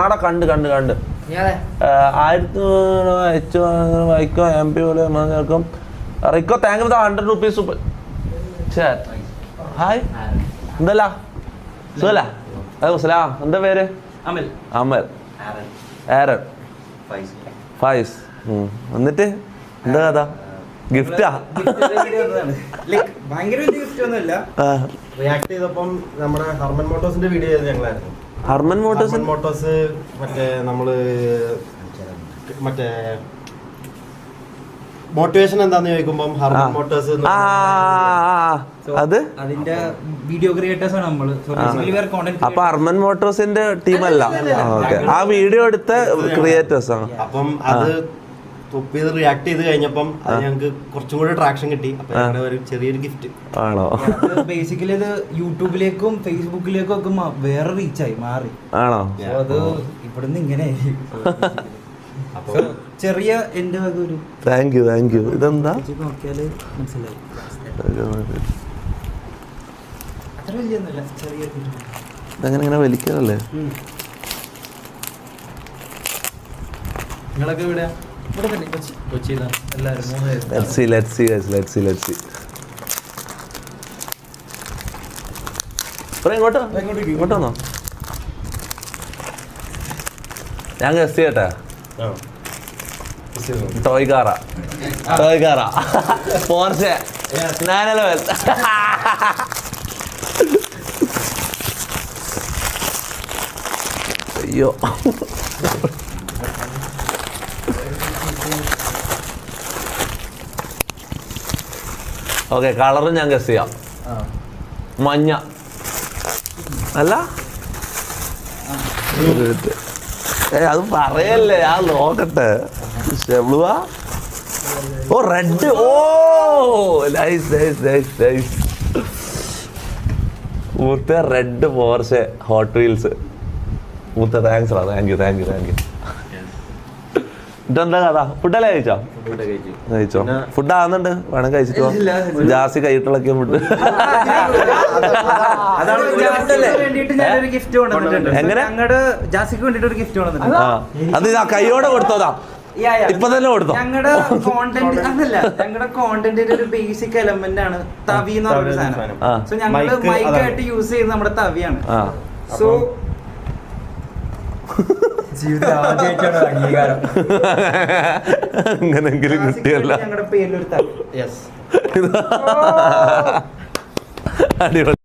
ആടെ കണ്ട് 1000 വായിക്കോ MP പോലെ കേൾക്കും Rico thank you ₹100 super chat. Hi എന്തല്ല സുഖല്ല? സലാം. എന്താ പേര്? അമൽ. ആരൻ. ഫൈസ്. എന്നിട്ട് എന്താ കഥ? ഗിഫ്റ്റാ? ഭയങ്കര വലിയ ഗിഫ്റ്റ് ഒന്നുമില്ല. റിയാക്ട് ചെയ്തപ്പം നമ്മുടെ ഹർമൻ മോട്ടോസിന്റെ വീഡിയോ ചെയ്ത് ഞങ്ങളായിരുന്നു. ഹർമൻ മോട്ടോസ് മറ്റേ നമ്മള് മറ്റേ മോട്ടിവേഷൻ എന്താന്ന് ചോദിക്കുമ്പം ഹർമൻ മോട്ടോസ് അത് അതിന്റെ വീഡിയോ ക്രിയേറ്റേഴ്സ് ആണ് നമ്മള്. അപ്പൊ ഹർമൻ മോട്ടോസിന്റെ ടീമല്ല, ആ വീഡിയോ എടുത്ത ക്രിയേറ്റേഴ്സ് ആണ്. അപ്പം അത് തൊപ്പി റിയാക്ട് ചെയ്ത് കഴിഞ്ഞപ്പം അത് ഞങ്ങൾക്ക് കുറച്ചും കൂടി ട്രാക്ഷൻ കിട്ടി. അപ്പൊ ഞങ്ങളുടെ ഒരു ചെറിയൊരു ഗിഫ്റ്റ് ആണോ? ബേസിക്കലി ഇത് യൂട്യൂബിലേക്കും ഫേസ്ബുക്കിലേക്കും ഒക്കെ വേറെ റീച്ചായി മാറി. ആണോ? അത് ഇവിടുന്ന് ഇങ്ങനെ ചെറിയ എന്റെ വക ഒരു താങ്ക് യു. ഇതെന്താ? നോക്കിയാല് മനസ്സിലായി. അത്ര വലിയൊന്നുമില്ല, ചെറിയ ഇങ്ങനെ വലിക്കാനല്ലേ? നിങ്ങളൊക്കെ ഇവിടെ കൊച്ചിയിലാണ് എല്ലാവരും. Let's see. ഇങ്ങോട്ടോ ഞാൻ ഗസ്റ്റ് ചെയ്യട്ടെ? Toy car Porsche 911. അയ്യോ ഓക്കെ, കളറും ഞാൻ ഗസ് ചെയ്യാം. മഞ്ഞ അല്ല? അത് പറയല്ലേ, ഞാൻ നോക്കട്ടെ. ഓ റെഡ്. ഓ നൈസ്. മൂത്ത റെഡ് പോർഷെ ഹോട്ട് വീൽസ്. മൂത്ത താങ്ക്സ്. Thank you. ഇതെന്താ കഥ? ഫുഡല്ലേ കഴിച്ചോ? ഫുഡ് ആവുന്നുണ്ട്, വേണം കഴിച്ചിട്ടോ. ജാസി കൈയിട്ടിളക്കിയ ഫുഡ്. എങ്ങനെ? അത് ഇതാ കൈയോടെ കൊടുത്തോതാ, ഇപ്പൊ തന്നെ കൊടുത്തോ. ഞങ്ങളുടെ കോണ്ടന്റിന്റെ ഒരു ബേസിക് എലമെന്റ് ആണ് തവി എന്ന് പറഞ്ഞ സാധനം. സോ ഞങ്ങള് മൈക്കായിട്ട് യൂസ് ചെയ്യുന്നത് നമ്മുടെ തവിയാണ്. സോ അങ്ങനെങ്കിലും കിട്ടിയല്ല. ഞങ്ങളുടെ പേരിലൊരു തവി. അടിപൊളി.